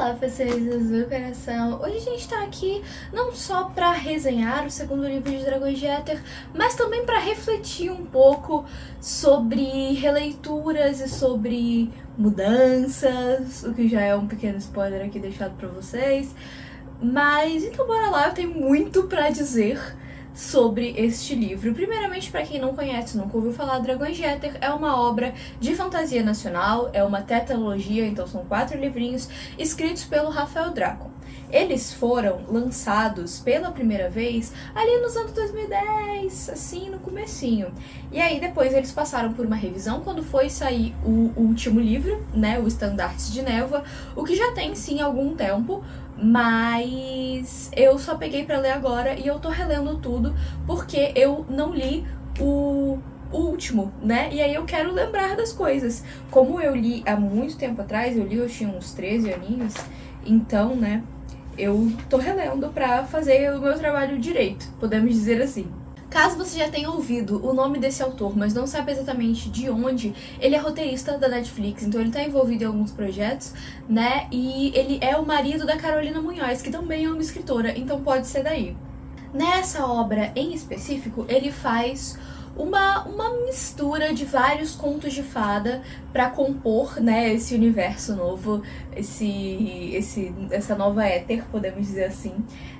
Olá, princesas do meu coração! Hoje a gente tá aqui não só pra resenhar o segundo livro de Dragões de Éter, mas também pra refletir um pouco sobre releituras e sobre mudanças, o que já é um pequeno spoiler aqui deixado pra vocês. Mas então bora lá, eu tenho muito pra dizer sobre este livro. Primeiramente, para quem não conhece, nunca ouviu falar, Dragões de Éter é uma obra de fantasia nacional, é uma tetralogia, então são 4 livrinhos, escritos pelo Rafael Dracon. Eles foram lançados pela primeira vez ali nos anos 2010, assim, no comecinho. E aí depois eles passaram por uma revisão quando foi sair o último livro, né, o Estandartes de Névoa, o que já tem sim algum tempo, mas eu só peguei pra ler agora e eu tô relendo tudo porque eu não li o último, né? E aí eu quero lembrar das coisas. Como eu li há muito tempo atrás, eu tinha uns 13 aninhos, então, né, eu tô relendo pra fazer o meu trabalho direito, podemos dizer assim. Caso você já tenha ouvido o nome desse autor, mas não sabe exatamente de onde, ele é roteirista da Netflix, então ele tá envolvido em alguns projetos, né? E ele é o marido da Carolina Munhoz, que também é uma escritora, então pode ser daí. Nessa obra em específico, ele faz uma mistura de vários contos de fada para compor, né, esse universo novo, essa nova éter, podemos dizer assim,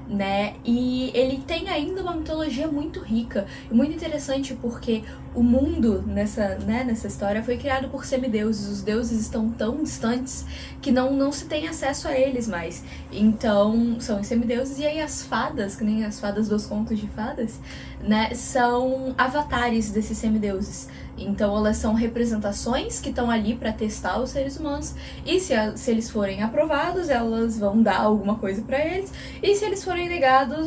né? E ele tem ainda uma mitologia muito rica e muito interessante porque o mundo nessa história foi criado por semideuses. Os deuses estão tão distantes que não se tem acesso a eles mais. Então, são os semideuses, e aí as fadas, que nem as fadas dos contos de fadas, né, são avatares desses semideuses. Então elas são representações que estão ali para testar os seres humanos, e se eles forem aprovados, elas vão dar alguma coisa para eles, e se eles forem negados,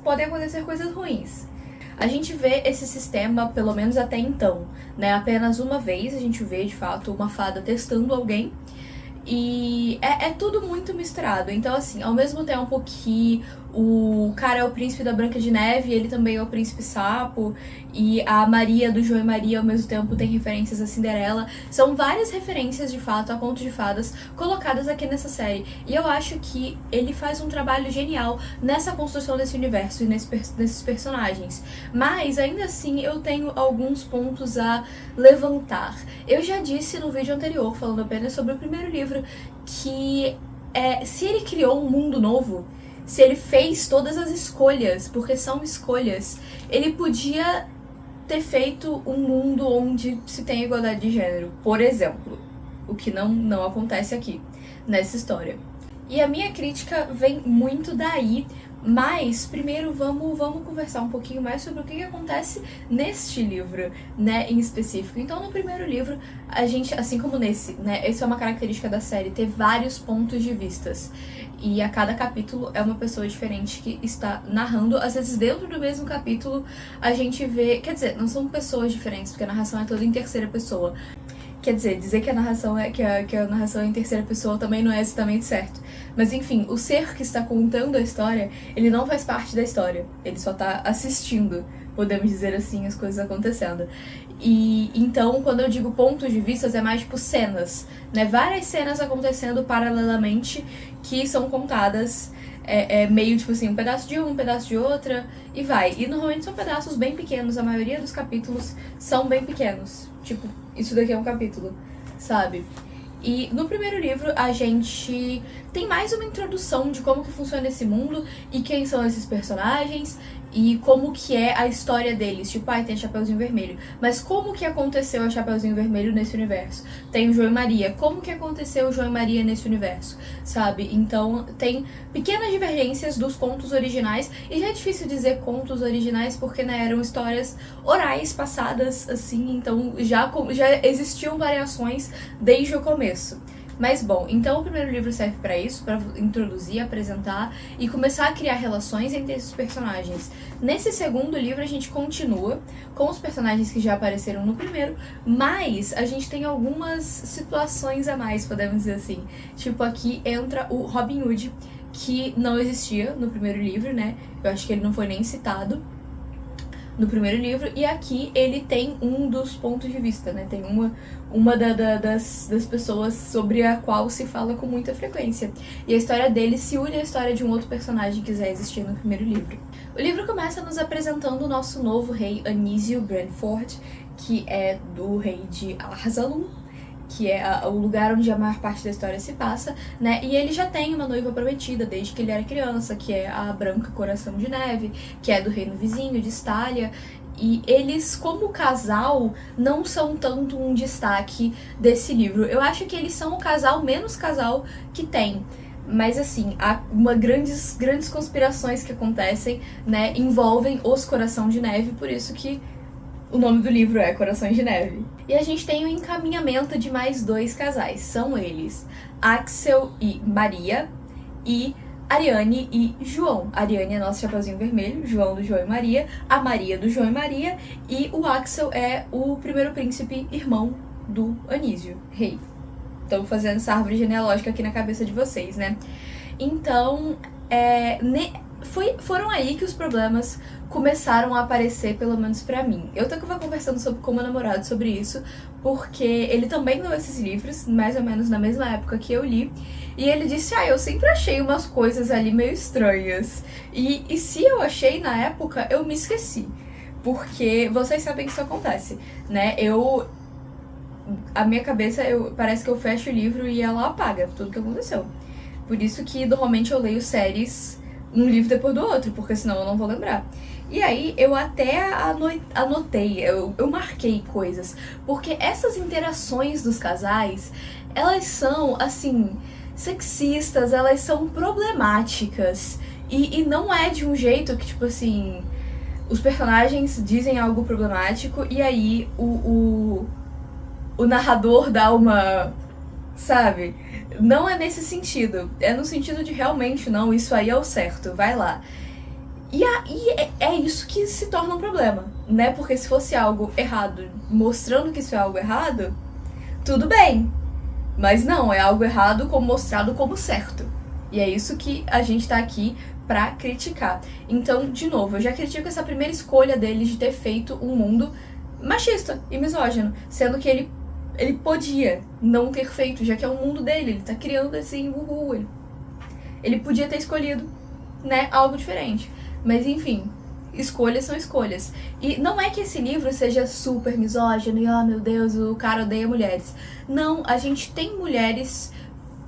podem acontecer coisas ruins. A gente vê esse sistema, pelo menos até então, né? Apenas uma vez a gente vê, de fato, uma fada testando alguém, e é tudo muito misturado. Então, assim, ao mesmo tempo que o cara é o príncipe da Branca de Neve, ele também é o príncipe sapo, e a Maria do João e Maria ao mesmo tempo tem referências a Cinderela. São várias referências, de fato, a contos de fadas colocadas aqui nessa série. E eu acho que ele faz um trabalho genial nessa construção desse universo e nesses personagens. Mas, ainda assim, eu tenho alguns pontos a levantar. Eu já disse no vídeo anterior, falando apenas sobre o primeiro livro, que se ele criou um mundo novo, se ele fez todas as escolhas, porque são escolhas, ele podia ter feito um mundo onde se tem igualdade de gênero, por exemplo, o que não acontece aqui, nessa história. E a minha crítica vem muito daí, mas primeiro vamos conversar um pouquinho mais sobre o que acontece neste livro, né, em específico. Então, no primeiro livro, a gente, assim como nesse, né, essa é uma característica da série, ter vários pontos de vistas. E a cada capítulo é uma pessoa diferente que está narrando. Às vezes, dentro do mesmo capítulo, a gente vê... Quer dizer, não são pessoas diferentes, porque a narração é toda em terceira pessoa. Quer dizer que a narração que a narração é em terceira pessoa também não é exatamente certo. Mas enfim, o ser que está contando a história, ele não faz parte da história. Ele só está assistindo, podemos dizer assim, as coisas acontecendo. E então, quando eu digo pontos de vista, é mais tipo cenas, né? Várias cenas acontecendo paralelamente que são contadas meio tipo assim, um pedaço de um pedaço de outra, e vai. E normalmente são pedaços bem pequenos, a maioria dos capítulos são bem pequenos. Tipo, isso daqui é um capítulo, sabe? E no primeiro livro a gente tem mais uma introdução de como que funciona esse mundo e quem são esses personagens e como que é a história deles. Tipo, tem a Chapeuzinho Vermelho, mas como que aconteceu a Chapeuzinho Vermelho nesse universo? Tem o João e Maria, como que aconteceu o João e Maria nesse universo, sabe? Então tem pequenas divergências dos contos originais, e já é difícil dizer contos originais porque, né, eram histórias orais passadas, assim, então já existiam variações desde o começo. Mas bom, então o primeiro livro serve pra isso, pra introduzir, apresentar e começar a criar relações entre esses personagens. Nesse segundo livro a gente continua com os personagens que já apareceram no primeiro, mas a gente tem algumas situações a mais, podemos dizer assim. Tipo, aqui entra o Robin Hood, que não existia no primeiro livro, né? Eu acho que ele não foi nem citado. no primeiro livro, e aqui ele tem um dos pontos de vista, né? Tem uma das pessoas sobre a qual se fala com muita frequência. E a história dele se une à história de um outro personagem que já existia no primeiro livro. O livro começa nos apresentando o nosso novo rei Anísio Branford, que é do rei de Arzalum, que é o lugar onde a maior parte da história se passa, né? E ele já tem uma noiva prometida desde que ele era criança, que é a Branca Coração de Neve, que é do reino vizinho, de Estália. E eles, como casal, não são tanto um destaque desse livro. Eu acho que eles são o casal menos casal que tem. Mas assim, há grandes conspirações que acontecem, né? Envolvem os Coração de Neve, por isso que o nome do livro é Corações de Neve. E a gente tem o encaminhamento de mais 2 casais. São eles Axel e Maria, e Ariane e João. Ariane é nosso Chapeuzinho Vermelho, João do João e Maria, a Maria do João e Maria, e o Axel é o primeiro príncipe, irmão do Anísio, rei. Estou fazendo essa árvore genealógica aqui na cabeça de vocês, né? Então, foram aí que os problemas começaram a aparecer, pelo menos pra mim. Eu tava conversando com meu namorado sobre isso, porque ele também leu esses livros, mais ou menos na mesma época que eu li, e ele disse, eu sempre achei umas coisas ali meio estranhas. E se eu achei na época, eu me esqueci. Porque vocês sabem que isso acontece, né? A minha cabeça, parece que eu fecho o livro e ela apaga tudo que aconteceu. Por isso que, normalmente, eu leio séries um livro depois do outro, porque senão eu não vou lembrar. E aí, eu até anotei, eu marquei coisas, porque essas interações dos casais, elas são, assim, sexistas, elas são problemáticas. E não é de um jeito que, tipo assim, os personagens dizem algo problemático e aí o narrador dá uma... sabe? Não é nesse sentido. É no sentido de realmente, não, isso aí é o certo, vai lá. E aí é isso que se torna um problema, né? Porque se fosse algo errado, mostrando que isso é algo errado, tudo bem. Mas não, é algo errado mostrado como certo. E é isso que a gente tá aqui pra criticar. Então, de novo, eu já critico essa primeira escolha dele de ter feito um mundo machista e misógino, sendo que ele podia não ter feito, já que é o mundo dele, ele tá criando assim, ele podia ter escolhido, né, algo diferente. Mas enfim, escolhas são escolhas. E não é que esse livro seja super misógino e, meu Deus, o cara odeia mulheres. Não, a gente tem mulheres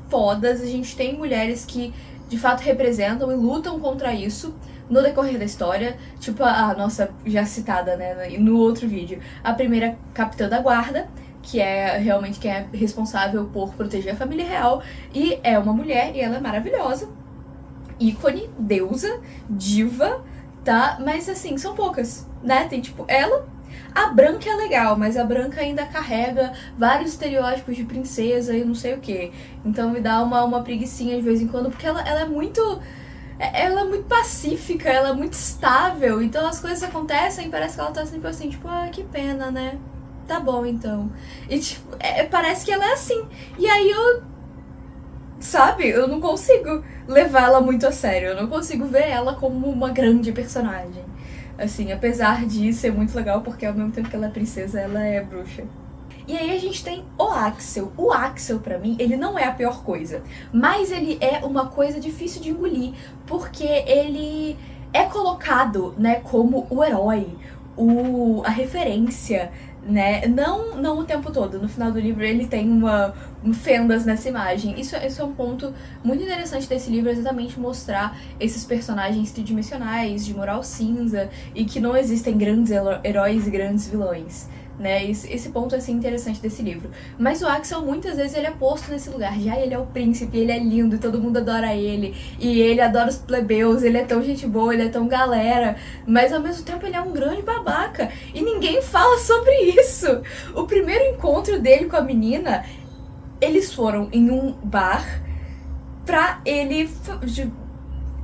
fodas, a gente tem mulheres que de fato representam e lutam contra isso no decorrer da história. Tipo a nossa já citada, né, no outro vídeo, a primeira capitã da guarda, que é realmente quem é responsável por proteger a família real, e é uma mulher, e ela é maravilhosa, ícone, deusa, diva, tá? Mas assim, são poucas, né? Tem tipo ela, a Branca é legal, mas a Branca ainda carrega vários estereótipos de princesa e não sei o que. Então me dá uma preguicinha de vez em quando, porque ela é muito... ela é muito pacífica, ela é muito estável, então as coisas acontecem e parece que ela tá sempre assim, tipo, que pena, né? Tá bom, então. E tipo, parece que ela é assim. E aí eu não consigo levar ela muito a sério. Eu não consigo ver ela como uma grande personagem. Assim, apesar de ser muito legal, porque ao mesmo tempo que ela é princesa, ela é bruxa. E aí a gente tem o Axel. O Axel, pra mim, ele não é a pior coisa. Mas ele é uma coisa difícil de engolir, porque ele é colocado, né, como o herói, a referência, né? Não o tempo todo. No final do livro ele tem fendas nessa imagem. Isso é um ponto muito interessante desse livro, exatamente mostrar esses personagens tridimensionais, de moral cinza, e que não existem grandes heróis e grandes vilões, né? Esse ponto é assim interessante desse livro. Mas o Axel, muitas vezes, ele é posto nesse lugar. Já ele é o príncipe, ele é lindo e todo mundo adora ele. E ele adora os plebeus, ele é tão gente boa, ele é tão galera. Mas ao mesmo tempo ele é um grande babaca. E ninguém fala sobre isso. O primeiro encontro dele com a menina, eles foram em um bar pra ele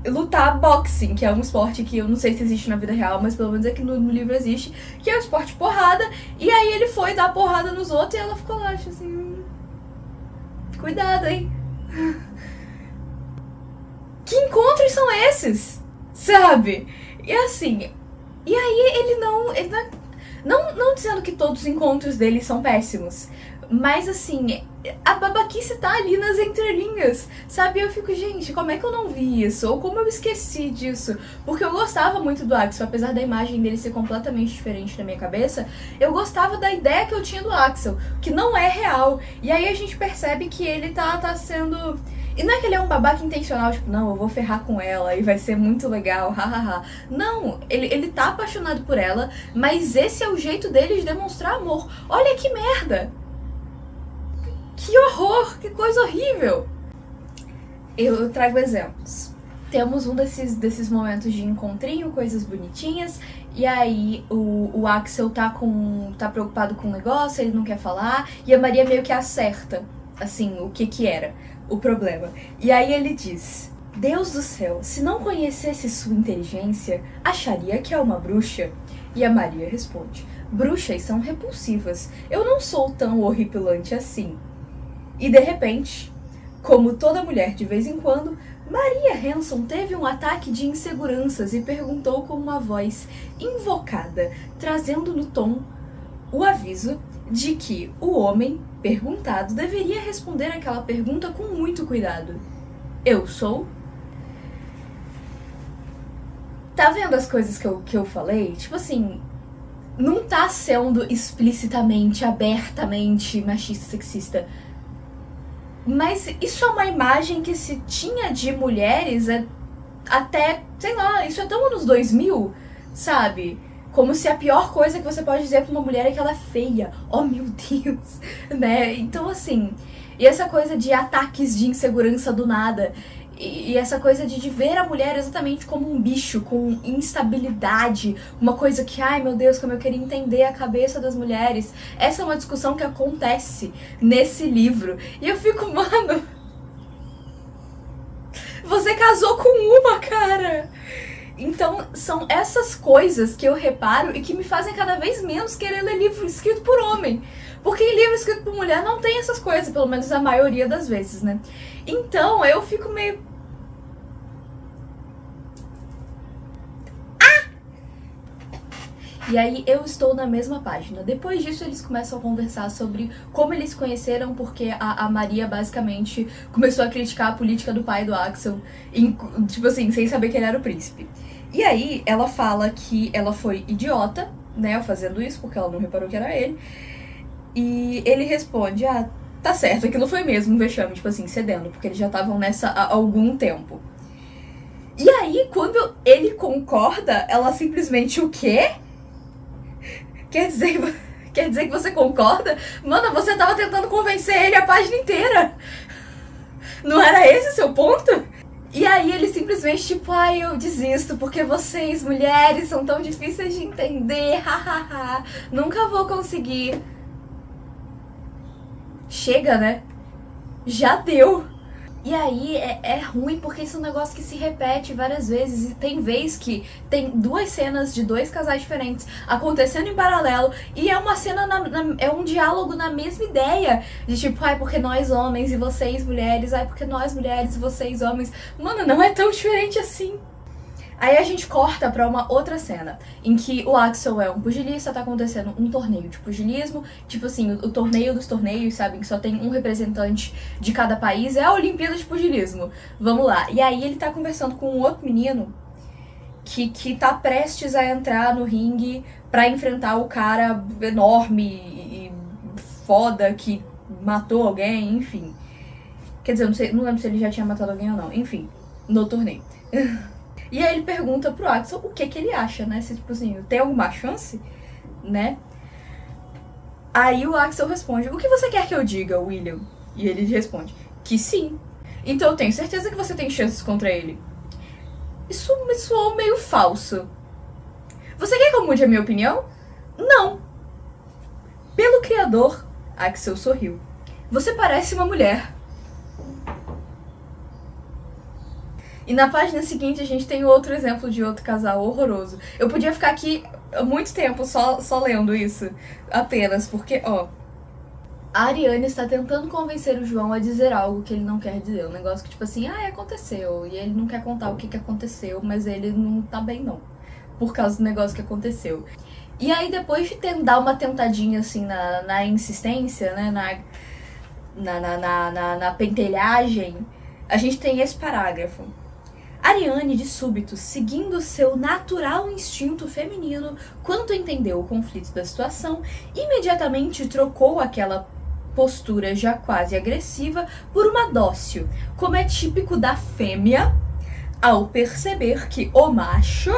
lutar boxing, que é um esporte que eu não sei se existe na vida real, mas pelo menos aqui no livro existe, que é um esporte de porrada, e aí ele foi dar porrada nos outros e ela ficou lá, tipo assim, cuidado, hein? Que encontros são esses? Sabe? E assim, E aí não dizendo que todos os encontros dele são péssimos, mas assim, a babaquice tá ali nas entrelinhas, sabe? Eu fico, gente, como é que eu não vi isso? Ou como eu esqueci disso? Porque eu gostava muito do Axel, apesar da imagem dele ser completamente diferente na minha cabeça, eu gostava da ideia que eu tinha do Axel, que não é real. E aí a gente percebe que ele tá sendo... E não é que ele é um babaca intencional, tipo, não, eu vou ferrar com ela e vai ser muito legal, hahaha. Não, ele tá apaixonado por ela, mas esse é o jeito dele de demonstrar amor. Olha que merda! Que horror, que coisa horrível! Eu trago exemplos. Temos um desses momentos de encontrinho, coisas bonitinhas, e aí o Axel tá preocupado com o negócio, ele não quer falar, e a Maria meio que acerta, assim, o que era o problema. E aí ele diz: Deus do céu, se não conhecesse sua inteligência, acharia que é uma bruxa? E a Maria responde: bruxas são repulsivas, eu não sou tão horripilante assim. E de repente, como toda mulher de vez em quando, Maria Hanson teve um ataque de inseguranças e perguntou com uma voz invocada, trazendo no tom o aviso de que o homem perguntado deveria responder aquela pergunta com muito cuidado. Eu sou? Tá vendo as coisas que eu falei? Tipo assim, não tá sendo explicitamente, abertamente machista, sexista. Mas isso é uma imagem que se tinha de mulheres até, sei lá, isso é tão anos 2000, sabe? Como se a pior coisa que você pode dizer pra uma mulher é que ela é feia. Oh, meu Deus, né? Então, assim, e essa coisa de ataques de insegurança do nada, e essa coisa de ver a mulher exatamente como um bicho, com instabilidade, uma coisa que, ai meu Deus, como eu queria entender a cabeça das mulheres. Essa é uma discussão que acontece nesse livro. E eu fico, mano, você casou com uma, cara! Então, são essas coisas que eu reparo e que me fazem cada vez menos querer ler livro escrito por homem. Porque em livro escrito por mulher não tem essas coisas, pelo menos a maioria das vezes, né? Então, eu fico meio... E aí eu estou na mesma página. Depois disso eles começam a conversar sobre como eles se conheceram, porque a Maria basicamente começou a criticar a política do pai do Axel, tipo assim, sem saber que ele era o príncipe. E aí ela fala que ela foi idiota, né, fazendo isso, porque ela não reparou que era ele. E ele responde, tá certo, aquilo foi mesmo um vexame, tipo assim, cedendo, porque eles já estavam nessa há algum tempo. E aí, quando ele concorda, ela simplesmente, o quê? Quer dizer que você concorda? Mano, você tava tentando convencer ele a página inteira. Não era esse o seu ponto? E aí ele simplesmente, tipo, eu desisto, porque vocês, mulheres, são tão difíceis de entender, hahaha, nunca vou conseguir. Chega, né? Já deu. E aí é ruim porque isso é um negócio que se repete várias vezes. E tem vez que tem duas cenas de dois casais diferentes acontecendo em paralelo. E é uma cena, é um diálogo na mesma ideia. De tipo, porque nós homens e vocês mulheres. Porque nós mulheres e vocês homens. Mano, não é tão diferente assim. Aí a gente corta pra uma outra cena, em que o Axel é um pugilista, tá acontecendo um torneio de pugilismo, tipo assim, o torneio dos torneios, sabem, que só tem um representante de cada país, é a Olimpíada de Pugilismo. Vamos lá. E aí ele tá conversando com um outro menino que tá prestes a entrar no ringue pra enfrentar o cara enorme e foda que matou alguém, enfim. Quer dizer, não lembro se ele já tinha matado alguém ou não, enfim, no torneio. E aí ele pergunta pro Axel o que ele acha, né? Se, tipo assim, tem alguma chance, né? Aí o Axel responde, o que você quer que eu diga, William? E ele responde, que sim. Então eu tenho certeza que você tem chances contra ele. Isso me soou meio falso. Você quer que eu mude a minha opinião? Não. Pelo criador, Axel sorriu. Você parece uma mulher. E na página seguinte a gente tem outro exemplo de outro casal horroroso. Eu podia ficar aqui muito tempo só lendo isso, apenas, porque, a Ariane está tentando convencer o João a dizer algo que ele não quer dizer. Um negócio que, tipo assim, aconteceu. E ele não quer contar o que aconteceu, mas ele não tá bem, não. por causa do negócio que aconteceu. E aí, depois de dar uma tentadinha, assim, na insistência, né, na pentelhagem, a gente tem esse parágrafo. Ariane, de súbito, seguindo seu natural instinto feminino, quando entendeu o conflito da situação, imediatamente trocou aquela postura já quase agressiva por uma dócil, como é típico da fêmea, ao perceber que o macho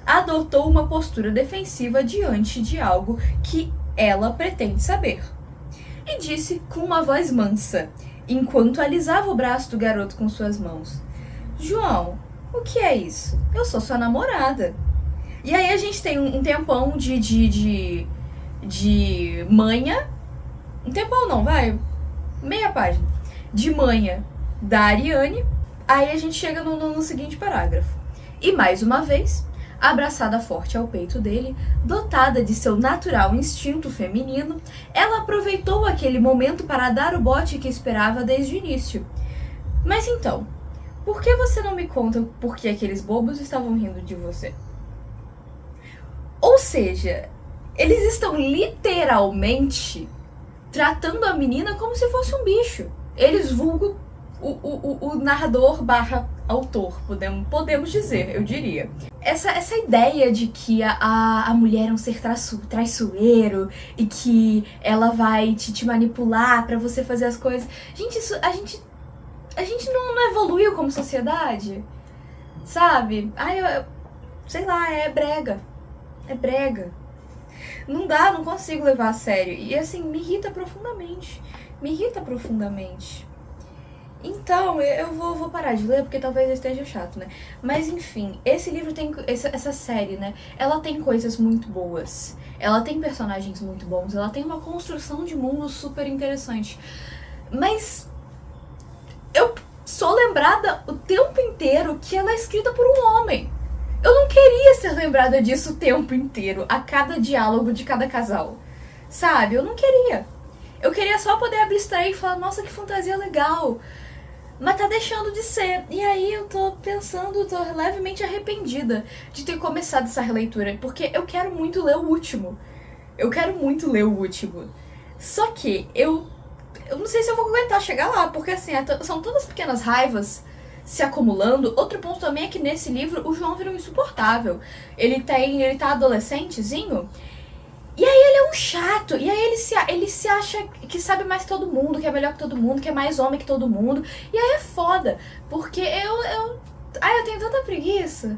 adotou uma postura defensiva diante de algo que ela pretende saber. E disse com uma voz mansa, enquanto alisava o braço do garoto com suas mãos: João, o que é isso? Eu sou sua namorada. E aí a gente tem um tempão de manha. Um tempão não, vai. Meia página. De manha da Ariane. Aí a gente chega no seguinte parágrafo. E mais uma vez, abraçada forte ao peito dele, dotada de seu natural instinto feminino, ela aproveitou aquele momento para dar o bote que esperava desde o início. Mas então, por que você não me conta por que aqueles bobos estavam rindo de você? Ou seja, eles estão literalmente tratando a menina como se fosse um bicho. Eles vulgo o narrador barra autor, podemos dizer, eu diria. Essa ideia de que a mulher é um ser traiçoeiro e que ela vai te manipular pra você fazer as coisas. Gente, isso, a gente não evoluiu como sociedade, sabe? Ai, sei lá, é brega. É brega. Não dá, não consigo levar a sério. E assim, me irrita profundamente. Me irrita profundamente. Então, eu vou parar de ler, porque talvez esteja chato, né? Mas enfim, esse livro tem... Essa série, né? Ela tem coisas muito boas. Ela tem personagens muito bons. Ela tem uma construção de mundo super interessante. Mas eu sou lembrada o tempo inteiro que ela é escrita por um homem. Eu não queria ser lembrada disso o tempo inteiro, a cada diálogo de cada casal. Sabe? Eu não queria. Eu queria só poder abstrair e falar, nossa, que fantasia legal. Mas tá deixando de ser. E aí eu tô pensando, tô levemente arrependida de ter começado essa releitura, porque eu quero muito ler o último. Eu quero muito ler o último. Só que eu não sei se eu vou aguentar chegar lá, porque assim, são todas pequenas raivas se acumulando. Outro ponto também é que nesse livro o João virou insuportável. Ele tá adolescentezinho, e aí ele é um chato, e aí ele se acha que sabe mais que todo mundo, que é melhor que todo mundo, que é mais homem que todo mundo. E aí é foda, porque eu tenho tanta preguiça,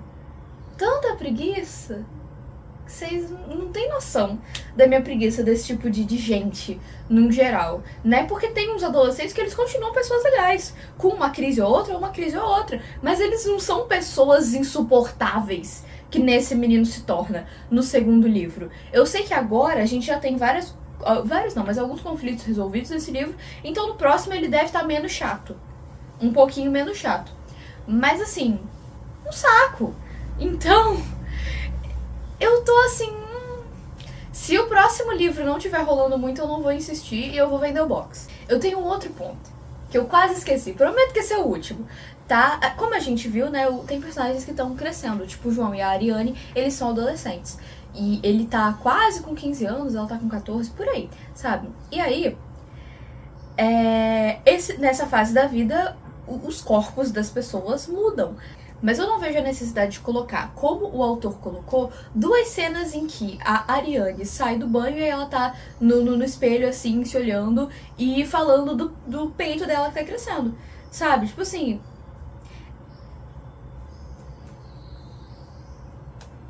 vocês não têm noção da minha preguiça desse tipo de gente, no geral, né? Porque tem uns adolescentes que eles continuam pessoas legais, com uma crise ou outra, mas eles não são pessoas insuportáveis, que nesse menino se torna, no segundo livro. Eu sei que agora a gente já tem alguns conflitos resolvidos nesse livro, então no próximo ele deve estar menos chato. Um pouquinho menos chato. Mas assim, um saco. Então, eu tô assim... Se o próximo livro não estiver rolando muito, eu não vou insistir e eu vou vender o box. Eu tenho um outro ponto, que eu quase esqueci. Prometo que esse é o último, tá? Como a gente viu, né, tem personagens que estão crescendo. Tipo o João e a Ariane, eles são adolescentes. E ele tá quase com 15 anos, ela tá com 14, por aí, sabe? E aí, nessa fase da vida, os corpos das pessoas mudam. Mas eu não vejo a necessidade de colocar, como o autor colocou, duas cenas em que a Ariane sai do banho e ela tá no espelho, assim, se olhando e falando do peito dela que tá crescendo, sabe? Tipo assim...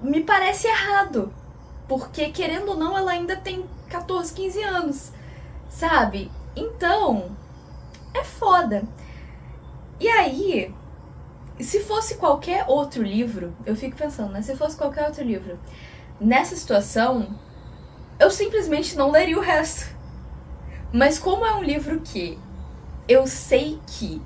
Me parece errado, porque, querendo ou não, ela ainda tem 14, 15 anos, sabe? Então, é foda. E aí... Se fosse qualquer outro livro, eu fico pensando, né? Se fosse qualquer outro livro, nessa situação, eu simplesmente não leria o resto. Mas como é um livro que eu sei que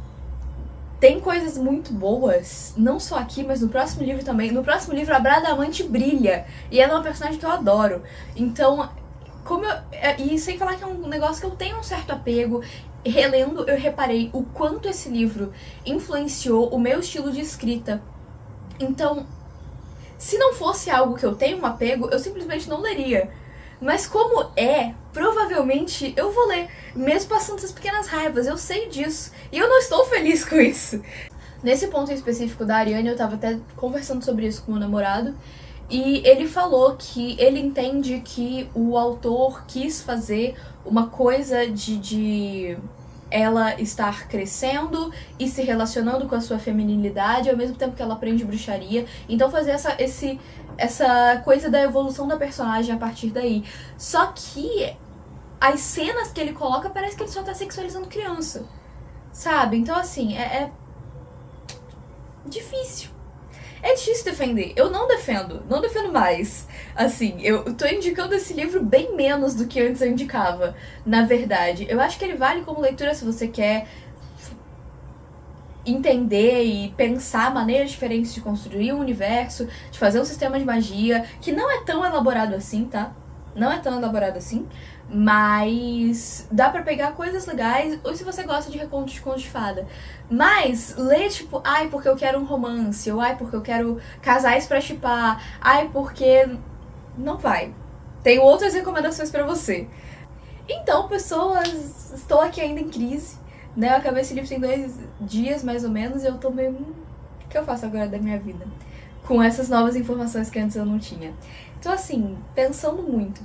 tem coisas muito boas, não só aqui, mas no próximo livro também. No próximo livro, a Bradamante brilha. E ela é uma personagem que eu adoro. Então, e sem falar que é um negócio que eu tenho um certo apego. Relendo, eu reparei o quanto esse livro influenciou o meu estilo de escrita. Então, Se não fosse algo que eu tenho um apego, eu simplesmente não leria. Mas como provavelmente eu vou ler, mesmo passando essas pequenas raivas, eu sei disso. E eu não estou feliz com isso. Nesse ponto em específico da Ariane, eu tava até conversando sobre isso com o meu namorado, e ele falou que ele entende que o autor quis fazer uma coisa de ela estar crescendo e se relacionando com a sua feminilidade ao mesmo tempo que ela aprende bruxaria. Então fazer essa coisa da evolução da personagem a partir daí. Só que as cenas que ele coloca parece que ele só tá sexualizando criança, sabe? Então assim, é difícil. É difícil defender. Eu não defendo mais. Assim, eu tô indicando esse livro bem menos do que antes eu indicava, na verdade. Eu acho que ele vale como leitura se você quer entender e pensar maneiras diferentes de construir um universo, de fazer um sistema de magia, que não é tão elaborado assim, tá? Não é tão elaborado assim, mas dá pra pegar coisas legais, ou se você gosta de recontos de contos de fada. Mas ler tipo, ai, porque eu quero um romance, ou ai, porque eu quero casais pra shippar, ai, porque... não vai. Tenho outras recomendações pra você. Então, pessoas, estou aqui ainda em crise, né? Eu acabei esse livro tem 2 dias, mais ou menos, e eu tô meio... o que eu faço agora da minha vida? Com essas novas informações que antes eu não tinha. Então, assim, pensando muito.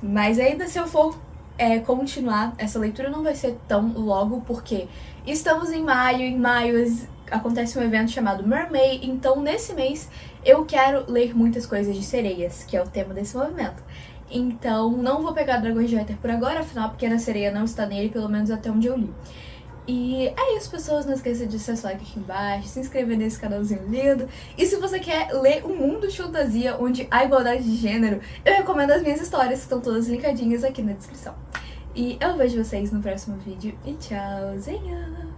Mas ainda se eu for continuar, essa leitura não vai ser tão logo, porque estamos em maio acontece um evento chamado Mermaid, então nesse mês eu quero ler muitas coisas de sereias, que é o tema desse movimento. Então não vou pegar Dragões de Éter por agora, afinal a Pequena Sereia não está nele, pelo menos até onde eu li. E é isso, pessoas, não esqueça de deixar seu like aqui embaixo, se inscrever nesse canalzinho lindo. E se você quer ler um mundo de fantasia onde há igualdade de gênero, eu recomendo as minhas histórias, que estão todas linkadinhas aqui na descrição. E eu vejo vocês no próximo vídeo e tchauzinho!